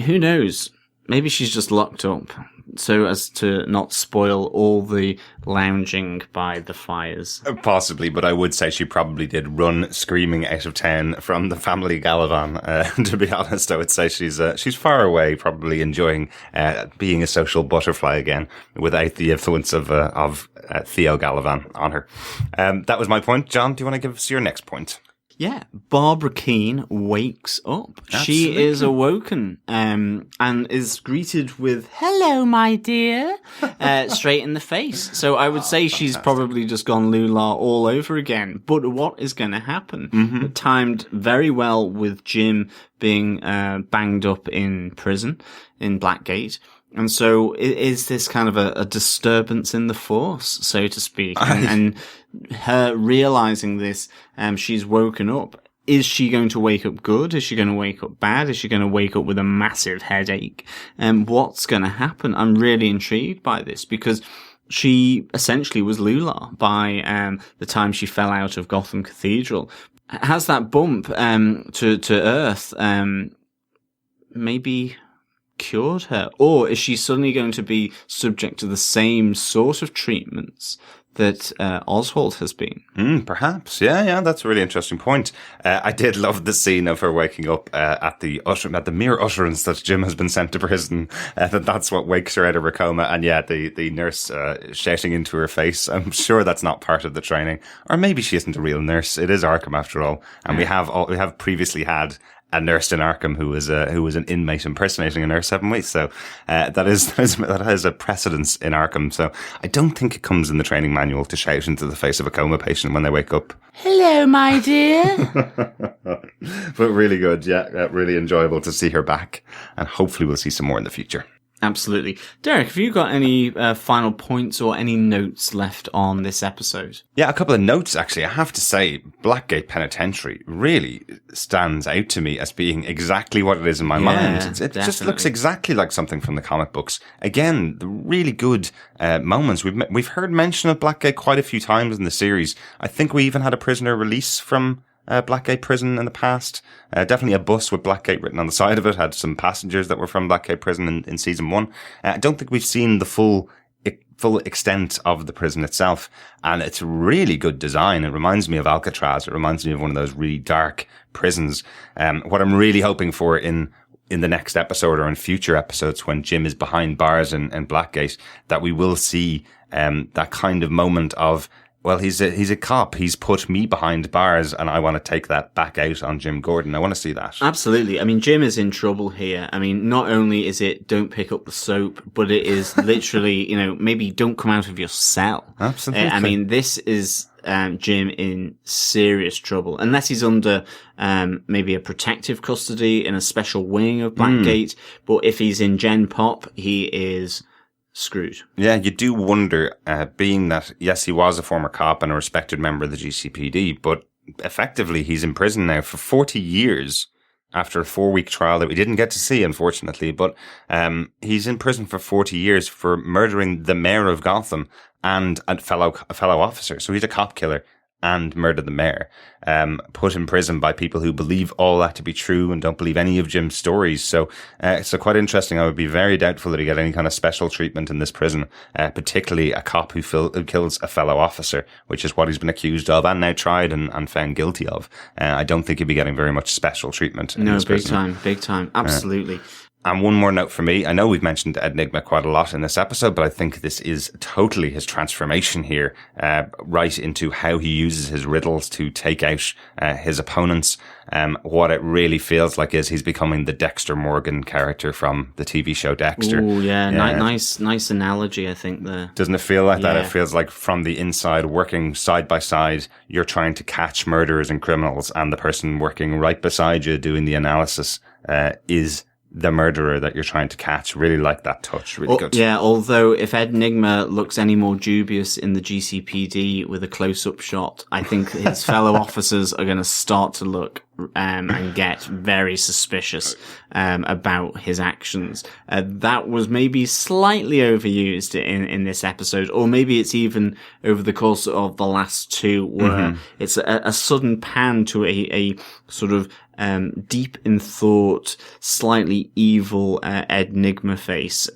who knows? Maybe she's just locked up so as to not spoil all the lounging by the fires. Possibly, but I would say she probably did run screaming out of town from the family Galavan. To be honest, I would say she's far away, probably enjoying being a social butterfly again without the influence of Theo Galavan on her. That was my point. John, do you want to give us your next point? Yeah, Barbara Keane wakes up. Absolutely. She is awoken and is greeted with, "Hello, my dear," straight in the face. So I would say she's probably just gone Lula all over again. But what is going to happen? Mm-hmm. Timed very well with Jim being banged up in prison in Blackgate. And so is this kind of a disturbance in the force, so to speak? And her realizing this, she's woken up. Is she going to wake up good? Is she going to wake up bad? Is she going to wake up with a massive headache? What's going to happen? I'm really intrigued by this because she essentially was Lula by the time she fell out of Gotham Cathedral. Has that bump to Earth maybe cured her, or is she suddenly going to be subject to the same sort of treatments that Oswald has been? Perhaps. Yeah, that's a really interesting point. I did love the scene of her waking up at the mere utterance that Jim has been sent to prison, that's what wakes her out of her coma, and the nurse shouting into her face. I'm sure that's not part of the training, or maybe she isn't a real nurse. It is Arkham after all, and we have previously had a nurse in Arkham who was an inmate impersonating a nurse, haven't we? So that is a precedence in Arkham. So I don't think it comes in the training manual to shout into the face of a coma patient when they wake up. "Hello, my dear." But really good, really enjoyable to see her back, and hopefully we'll see some more in the future. Absolutely. Derek, have you got any final points or any notes left on this episode? Yeah, a couple of notes, actually. I have to say, Blackgate Penitentiary really stands out to me as being exactly what it is in my mind. It just looks exactly like something from the comic books. Again, the really good moments. We've heard mention of Blackgate quite a few times in the series. I think we even had a prisoner release from Blackgate Prison in the past. Definitely a bus with Blackgate written on the side of it. Had some passengers that were from Blackgate Prison in season 1. I don't think we've seen the full extent of the prison itself. And it's really good design. It reminds me of Alcatraz. It reminds me of one of those really dark prisons. What I'm really hoping for in the next episode or in future episodes when Jim is behind bars in Blackgate, that we will see that kind of moment of, well, he's a cop. He's put me behind bars, and I want to take that back out on Jim Gordon. I want to see that. Absolutely. I mean, Jim is in trouble here. I mean, not only is it don't pick up the soap, but it is literally, maybe don't come out of your cell. Absolutely. I mean, this is Jim in serious trouble, unless he's under maybe a protective custody in a special wing of Blackgate. But if he's in Gen Pop, he is screwed. Yeah, you do wonder, being that, yes, he was a former cop and a respected member of the GCPD, but effectively he's in prison now for 40 years after a 4-week trial that we didn't get to see, unfortunately, but he's in prison for 40 years for murdering the mayor of Gotham and a fellow officer. So he's a cop killer and murdered the mayor, put in prison by people who believe all that to be true and don't believe any of Jim's stories. So quite interesting. I would be very doubtful that he get any kind of special treatment in this prison, particularly a cop who kills a fellow officer, which is what he's been accused of and now tried and found guilty of. I don't think he'd be getting very much special treatment in this prison. Big time. Absolutely. And one more note for me. I know we've mentioned Enigma quite a lot in this episode, but I think this is totally his transformation here, right into how he uses his riddles to take out his opponents. What it really feels like is he's becoming the Dexter Morgan character from the TV show Dexter. Oh, yeah. Nice analogy, I think, there. Doesn't it feel like that? It feels like from the inside, working side by side, you're trying to catch murderers and criminals, and the person working right beside you doing the analysis is the murderer that you're trying to catch. Really like that touch. Really good. Yeah, although if Ed Nigma looks any more dubious in the GCPD with a close-up shot, I think his fellow officers are going to start to look and get very suspicious about his actions. That was maybe slightly overused in this episode, or maybe it's even over the course of the last two, where it's a sudden pan to a sort of deep in thought, slightly evil Ed Nigma face,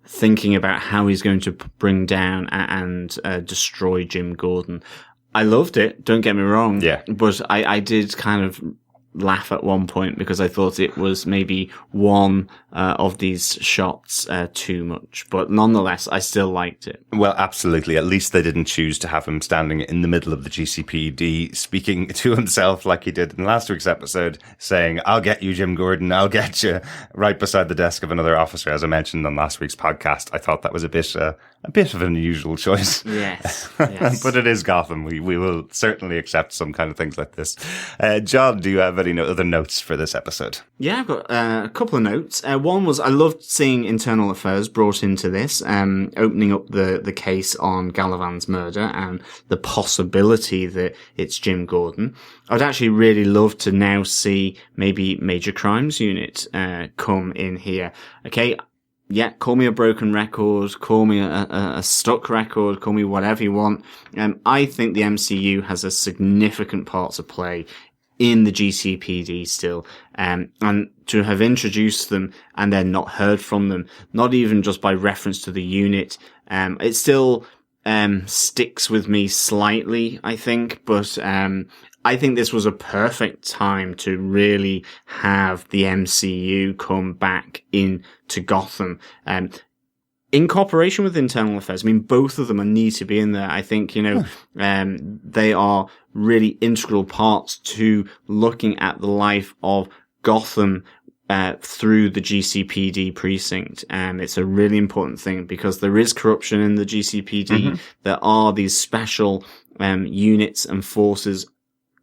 thinking about how he's going to bring down and destroy Jim Gordon. I loved it, don't get me wrong. Yeah. But I did kind of laugh at one point because I thought it was maybe one of these shots too much. But nonetheless, I still liked it. Well, absolutely. At least they didn't choose to have him standing in the middle of the GCPD speaking to himself like he did in last week's episode, saying, "I'll get you, Jim Gordon. I'll get you," right beside the desk of another officer. As I mentioned on last week's podcast, I thought that was a bit of an unusual choice. Yes. But it is Gotham. We will certainly accept some kind of things like this. John, do you have any other notes for this episode? Yeah, I've got a couple of notes. One was I loved seeing Internal Affairs brought into this, opening up the case on Gallivan's murder and the possibility that it's Jim Gordon. I'd actually really love to now see maybe Major Crimes Unit come in here. Okay, yeah, call me a broken record, call me a stuck record, call me whatever you want. I think the MCU has a significant part to play in the GCPD still, and to have introduced them and then not heard from them, not even just by reference to the unit, it still sticks with me slightly, I think, but I think this was a perfect time to really have the MCU come back into Gotham. In cooperation with Internal Affairs, I mean, both of them need to be in there. I think, they are really integral parts to looking at the life of Gotham through the GCPD precinct. It's a really important thing because there is corruption in the GCPD. There are these special units and forces.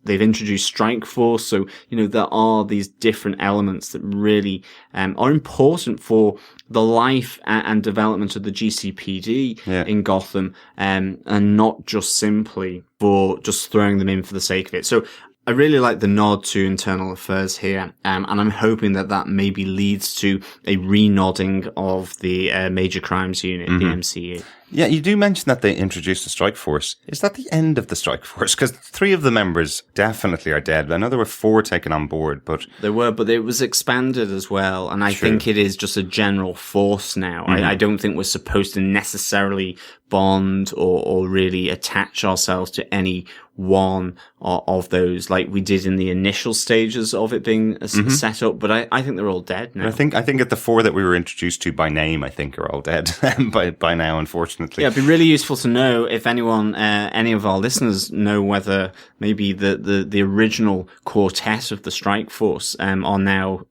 They've introduced Strike Force, so, there are these different elements that really are important for the life and development of the GCPD in Gotham, and not just simply for just throwing them in for the sake of it. So I really like the nod to Internal Affairs here, and I'm hoping that maybe leads to a re-nodding of the Major Crimes Unit, the MCU. Yeah, you do mention that they introduced the Strike Force. Is that the end of the Strike Force? Because 3 of the members definitely are dead. I know there were 4 taken on board, but... There were, but it was expanded as well. And I think it is just a general force now. I don't think we're supposed to necessarily bond or really attach ourselves to any one of those like we did in the initial stages of it being set up. But I think they're all dead now. I think at the 4 that we were introduced to by name, I think are all dead by now, unfortunately. Yeah, it'd be really useful to know if anyone, any of our listeners know whether maybe the original quartet of the Strike Force are now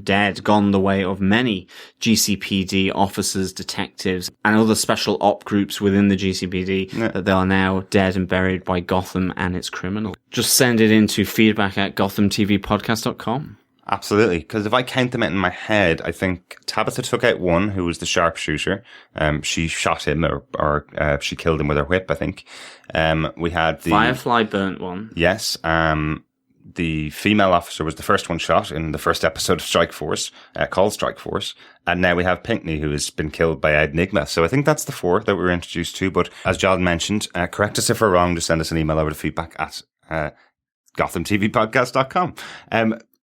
dead, gone the way of many GCPD officers, detectives, and other special op groups within the GCPD, that they are now dead and buried by Gotham and its criminals. Just send it into feedback@gothamtvpodcast.com. Absolutely, because if I count them out in my head, I think Tabitha took out one, who was the sharpshooter. She shot him, or she killed him with her whip, I think. We had the... Firefly burnt one. Yes. The female officer was the first one shot in the first episode of Strike Force, called Strike Force. And now we have Pinckney, who has been killed by Ed Nigma. So I think that's the 4 that we were introduced to. But as John mentioned, correct us if we're wrong, just send us an email over to feedback at gothamtvpodcast.com.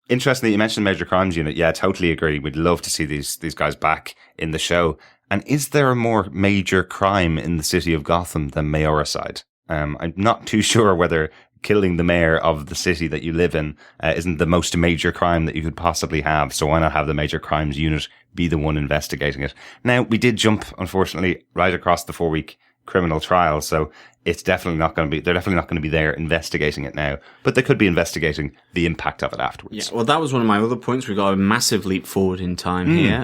Interestingly, you mentioned Major Crimes Unit. Yeah, I totally agree. We'd love to see these guys back in the show. And is there a more major crime in the city of Gotham than mayoricide? I'm not too sure whether killing the mayor of the city that you live in isn't the most major crime that you could possibly have. So why not have the Major Crimes Unit be the one investigating it? Now, we did jump, unfortunately, right across the 4-week criminal trial. So it's definitely not going to be, they're definitely not going to be there investigating it now, but they could be investigating the impact of it afterwards. Yeah, well, that was one of my other points. We got a massive leap forward in time here.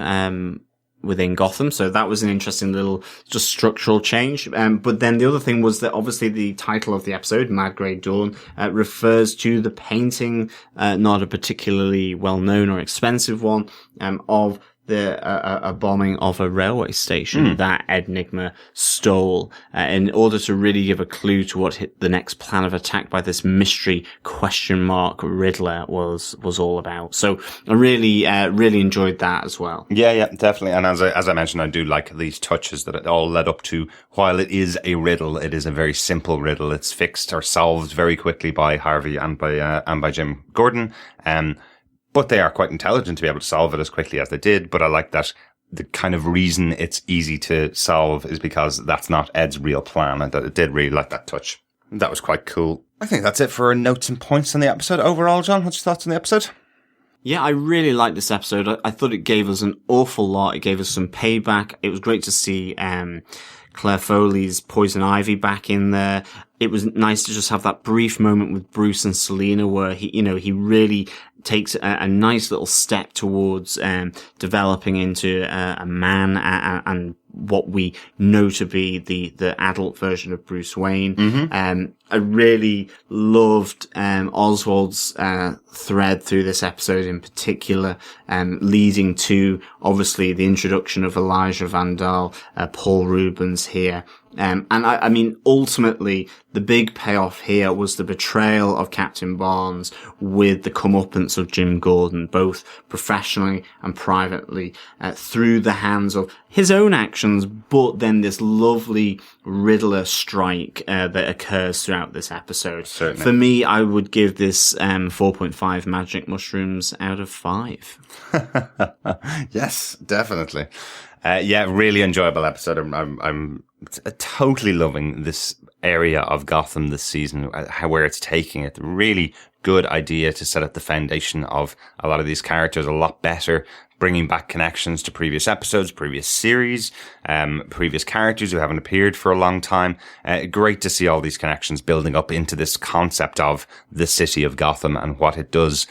within Gotham. So that was an interesting little just structural change. But then the other thing was that obviously the title of the episode, Mad Grey Dawn, refers to the painting, not a particularly well-known or expensive one, of a bombing of a railway station that Ed Nygma stole in order to really give a clue to what the next plan of attack by this mystery question mark Riddler was all about. So I really enjoyed that as well. Yeah, definitely. And as I mentioned, I do like these touches that it all led up to. While it is a riddle, it is a very simple riddle. It's fixed or solved very quickly by Harvey and by Jim Gordon. But they are quite intelligent to be able to solve it as quickly as they did. But I like that the kind of reason it's easy to solve is because that's not Ed's real plan. And I did really like that touch. That was quite cool. I think that's it for notes and points on the episode. Overall, John, what's your thoughts on the episode? Yeah, I really liked this episode. I thought it gave us an awful lot. It gave us some payback. It was great to see Claire Foley's Poison Ivy back in there. It was nice to just have that brief moment with Bruce and Selina where he really takes a nice little step towards developing into a man and what we know to be the adult version of Bruce Wayne. I really loved Oswald's thread through this episode in particular, leading to obviously the introduction of Elijah Vandal, Paul Rubens here. And I mean, ultimately, the big payoff here was the betrayal of Captain Barnes with the comeuppance of Jim Gordon, both professionally and privately, through the hands of his own actions, but then this lovely Riddler strike that occurs throughout this episode. Certainly. For me, I would give this 4.5 magic mushrooms out of 5. Yes, definitely. Really enjoyable episode. I'm totally loving this area of Gotham this season, where it's taking it. Really good idea to set up the foundation of a lot of these characters a lot better, bringing back connections to previous episodes, previous series, previous characters who haven't appeared for a long time. Great to see all these connections building up into this concept of the city of Gotham and what it does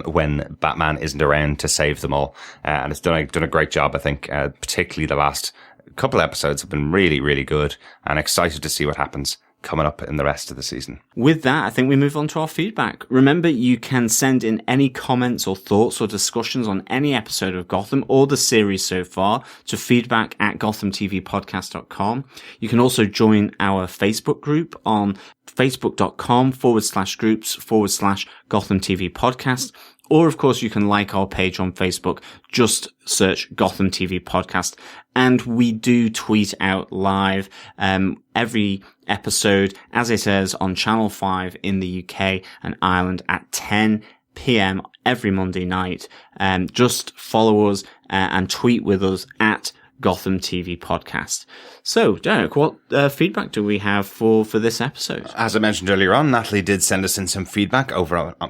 when Batman isn't around to save them all. And it's done a great job, I think, particularly the last couple episodes have been really, really good, and excited to see what happens coming up in the rest of the season. With that, I think we move on to our feedback. Remember, you can send in any comments or thoughts or discussions on any episode of Gotham or the series so far to feedback@gothamtvpodcast.com. You can also join our Facebook group on facebook.com/groups/Gotham TV Podcast. Or, of course, you can like our page on Facebook. Just search Gotham TV Podcast. And we do tweet out live every episode, as it says, on Channel 5 in the UK and Ireland at 10 p.m. every Monday night. Just follow us and tweet with us at Gotham TV Podcast. So, Derek, what feedback do we have for this episode? As I mentioned earlier on, Natalie did send us in some feedback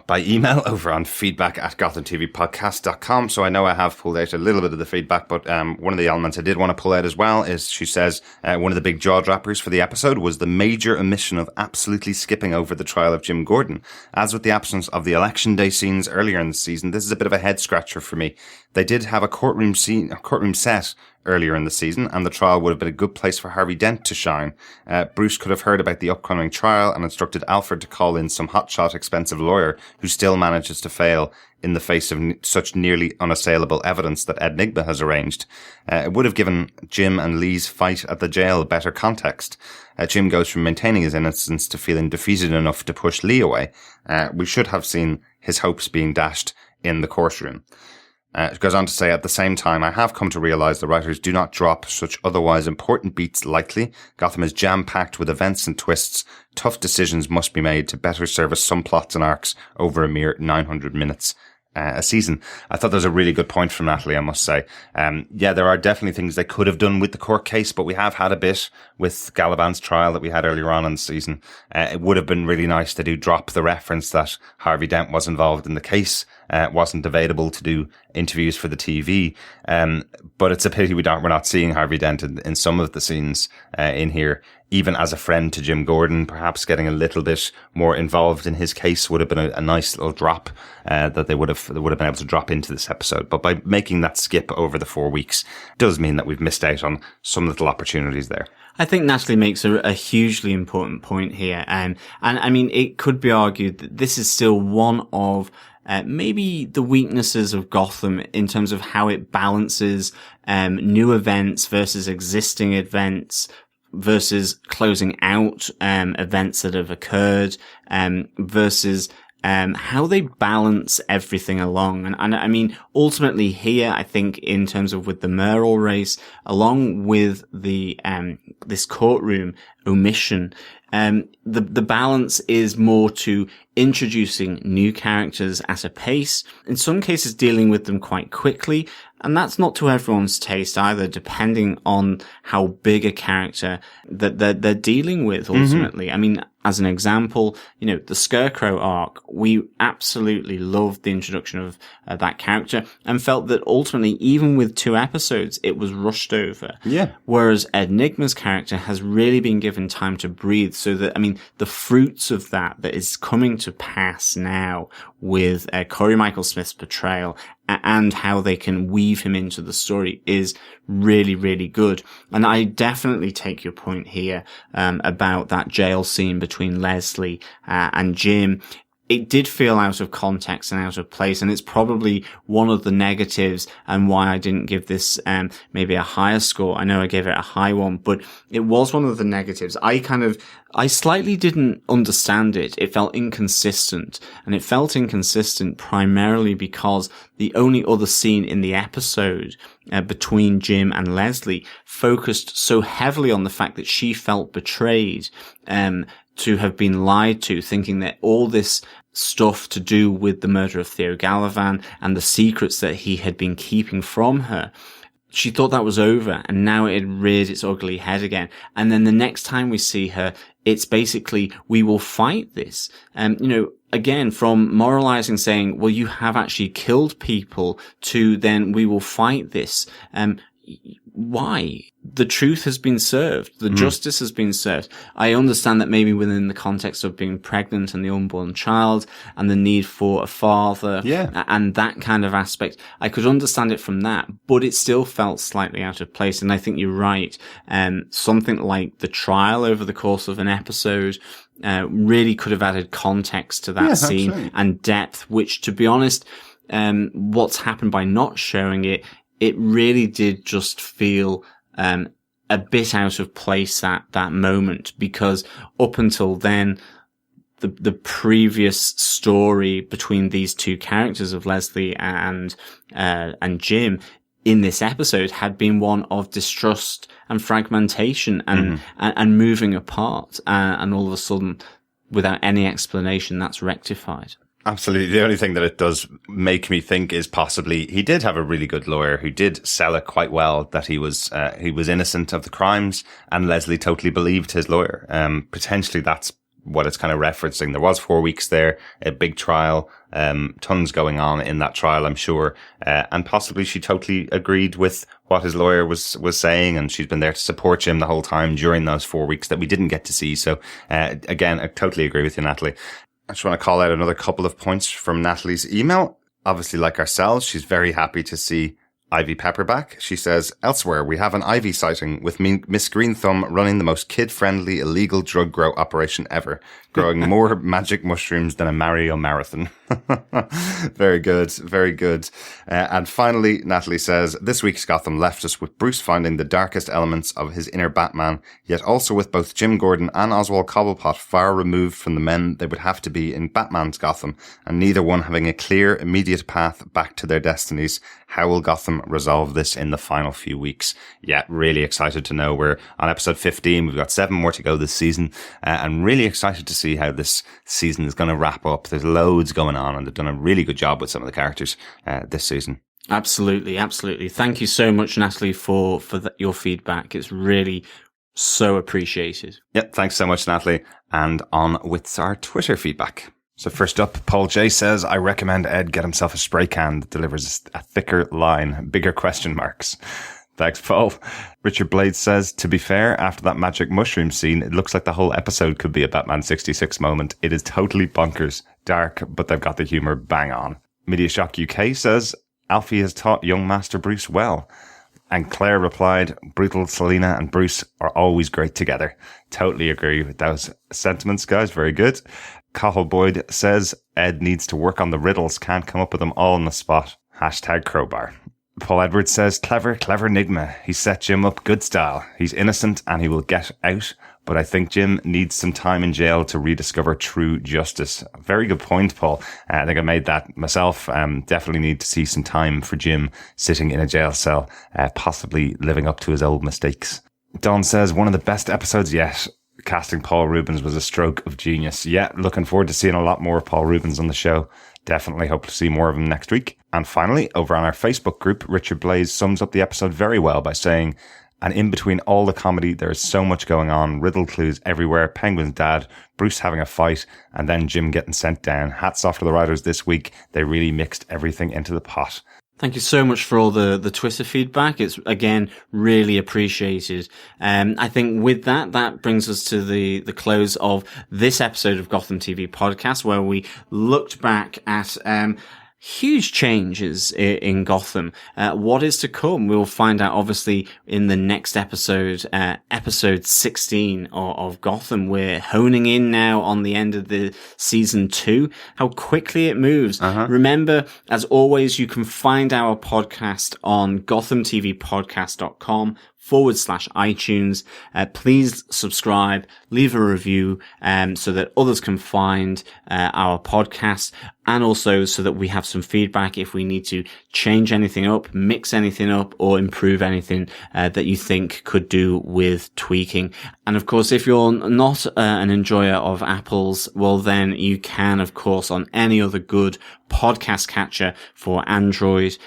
by email over on feedback@gothamtvpodcast.com. So I know I have pulled out a little bit of the feedback, but one of the elements I did want to pull out as well is, she says, one of the big jaw droppers for the episode was the major omission of absolutely skipping over the trial of Jim Gordon. As with the absence of the election day scenes earlier in the season, this is a bit of a head scratcher for me. They did have a courtroom set earlier in the season, and the trial would have been a good place for Harvey Dent to shine. Bruce could have heard about the upcoming trial and instructed Alfred to call in some hotshot expensive lawyer who still manages to fail in the face of such nearly unassailable evidence that Ed Nygma has arranged. It would have given Jim and Lee's fight at the jail better context. Jim goes from maintaining his innocence to feeling defeated enough to push Lee away. We should have seen his hopes being dashed in the courtroom. It goes on to say, at the same time, I have come to realize the writers do not drop such otherwise important beats lightly. Gotham is jam-packed with events and twists. Tough decisions must be made to better service some plots and arcs over a mere 900 minutes a season. I thought that was a really good point from Natalie, I must say. There are definitely things they could have done with the court case, but we have had a bit with Galavan's trial that we had earlier on in the season. It would have been really nice to drop the reference that Harvey Dent was involved in the case, wasn't available to do interviews for the TV. But it's a pity we're not seeing Harvey Dent in some of the scenes in here even as a friend to Jim Gordon, perhaps getting a little bit more involved in his case would have been a nice little drop that they would have been able to drop into this episode. But by making that skip over the 4 weeks does mean that we've missed out on some little opportunities there. I think Natalie makes a hugely important point here. And I mean, it could be argued that this is still one of maybe the weaknesses of Gotham in terms of how it balances new events versus existing events, versus closing out events that have occurred, versus how they balance everything along. And I mean, ultimately here, I think in terms of with the mayoral race, along with the this courtroom omission, the balance is more to introducing new characters at a pace, in some cases dealing with them quite quickly. And that's not to everyone's taste either, depending on how big a character that they're dealing with ultimately. Mm-hmm. I mean, as an example, the Scarecrow arc, we absolutely loved the introduction of that character and felt that ultimately, even with 2 episodes, it was rushed over. Yeah. Whereas Enigma's character has really been given time to breathe, so that, I mean, the fruits of that is coming to pass now with Corey Michael Smith's portrayal and how they can weave him into the story is really, really good. And I definitely take your point here about that jail scene between Leslie and Jim. It did feel out of context and out of place, and it's probably one of the negatives and why I didn't give this maybe a higher score. I know I gave it a high one, but it was one of the negatives. I slightly didn't understand it. It felt inconsistent, and it felt inconsistent primarily because the only other scene in the episode between Jim and Leslie focused so heavily on the fact that she felt betrayed, to have been lied to, thinking that all this stuff to do with the murder of Theo Gallivan and the secrets that he had been keeping from her, she thought that was over, and now it had reared its ugly head again. And then the next time we see her, it's basically, we will fight this. Again, from moralizing, saying, well, you have actually killed people, to then we will fight this. Why? The truth has been served. The justice has been served. I understand that maybe within the context of being pregnant and the unborn child and the need for a father and that kind of aspect, I could understand it from that, but it still felt slightly out of place. And I think you're right. Something like the trial over the course of an episode really could have added context to that scene, absolutely, and depth, which, to be honest, what's happened by not showing it, it really did just feel a bit out of place at that moment, because up until then, the previous story between these 2 characters of Leslie and Jim in this episode had been one of distrust and fragmentation and moving apart, and all of a sudden, without any explanation, that's rectified. Absolutely. The only thing that it does make me think is possibly he did have a really good lawyer who did sell it quite well, that he was innocent of the crimes, and Leslie totally believed his lawyer. Potentially that's what it's kind of referencing. There was 4 weeks there, a big trial, tons going on in that trial, I'm sure. And possibly she totally agreed with what his lawyer was saying, and she's been there to support Jim the whole time during those 4 weeks that we didn't get to see. So, again, I totally agree with you, Natalie. I just want to call out another couple of points from Natalie's email. Obviously, like ourselves, she's very happy to see Ivy Pepper back. She says, elsewhere, we have an Ivy sighting with Miss Green Thumb running the most kid-friendly illegal drug grow operation ever, growing more magic mushrooms than a Mario marathon. Very good, very good. And finally, Natalie says, this week's Gotham left us with Bruce finding the darkest elements of his inner Batman, yet also with both Jim Gordon and Oswald Cobblepot far removed from the men they would have to be in Batman's Gotham, and neither one having a clear, immediate path back to their destinies. How will Gotham resolve this in the final few weeks? Yeah, really excited to know. We're on episode 15. We've got 7 more to go this season. And really excited to see how this season is going to wrap up. There's loads going on, and they've done a really good job with some of the characters this season. Absolutely, absolutely. Thank you so much, Natalie, for your feedback. It's really so appreciated. Yep, thanks so much, Natalie. And on with our Twitter feedback. So first up, Paul J says, I recommend Ed get himself a spray can that delivers a thicker line, bigger question marks. Thanks, Paul. Richard Blades says, to be fair, after that magic mushroom scene, it looks like the whole episode could be a Batman 66 moment. It is totally bonkers. Dark, but they've got the humour bang on. Media Shock UK says, Alfie has taught young Master Bruce well. And Claire replied, brutal Selina and Bruce are always great together. Totally agree with those sentiments, guys. Very good. Cahill Boyd says, Ed needs to work on the riddles. Can't come up with them all on the spot. Hashtag crowbar. Paul Edwards says, clever enigma. He set Jim up good style. He's innocent and he will get out, but I think Jim needs some time in jail to rediscover true justice. Very good point, Paul. I think I made that myself. Definitely need to see some time for Jim sitting in a jail cell, possibly living up to his old mistakes. Don says, one of the best episodes yet. Casting Paul Rubens was a stroke of genius. Yeah, looking forward to seeing a lot more of Paul Rubens on the show. Definitely hope to see more of him next week. And finally, over on our Facebook group, Richard Blaze sums up the episode very well by saying, and in between all the comedy, there is so much going on, riddle clues everywhere, Penguin's dad, Bruce having a fight, and then Jim getting sent down. Hats off to the writers this week. They really mixed everything into the pot. Thank you so much for all the Twitter feedback. It's, again, really appreciated. I think with that brings us to the close of this episode of Gotham TV Podcast, where we looked back at huge changes in Gotham. What is to come? We'll find out, obviously, in the next episode, episode 16 of Gotham. We're honing in now on the end of the season 2, how quickly it moves. Remember, as always, you can find our podcast on gothamtvpodcast.com/iTunes. Please subscribe, leave a review, so that others can find our podcast, and also so that we have some feedback if we need to change anything up, mix anything up, or improve anything that you think could do with tweaking. And of course, if you're not an enjoyer of apples, well then you can, of course, on any other good podcast catcher for Android,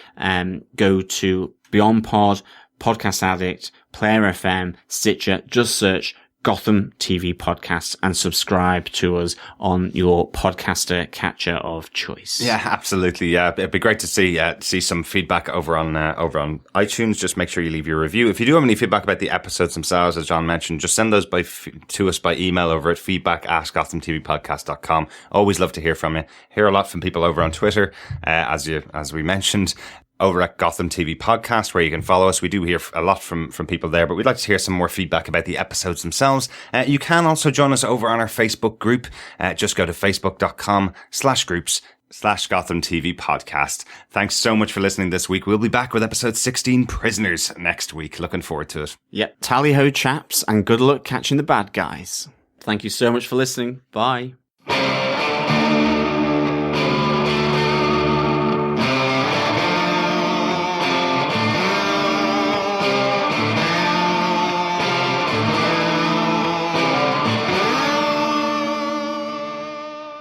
go to Beyond Pod, Podcast Addict, Player FM, Stitcher. Just search Gotham TV Podcasts and subscribe to us on your podcaster catcher of choice. Yeah, absolutely. Yeah, it'd be great to see some feedback over on iTunes. Just make sure you leave your review. If you do have any feedback about the episodes themselves, as John mentioned, just send those to us by email over at feedback@gothamtvpodcast.com. Always love to hear from you. Hear a lot from people over on Twitter, as we mentioned. Over at Gotham TV Podcast, where you can follow us. We do hear a lot from people there, but we'd like to hear some more feedback about the episodes themselves. You can also join us over on our Facebook group. Just go to facebook.com/groups/Gotham TV Podcast. Thanks so much for listening this week. We'll be back with episode 16, Prisoners, next week. Looking forward to it. Yep. Tally ho, chaps, and good luck catching the bad guys. Thank you so much for listening. Bye.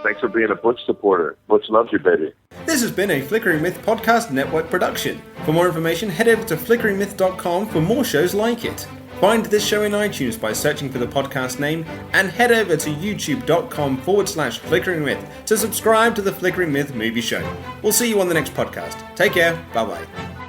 Thanks for being a Butch supporter. Butch loves you, baby. This has been a Flickering Myth Podcast Network production. For more information, head over to flickeringmyth.com for more shows like it. Find this show in iTunes by searching for the podcast name, and head over to youtube.com/flickeringmyth to subscribe to the Flickering Myth movie show. We'll see you on the next podcast. Take care. Bye-bye.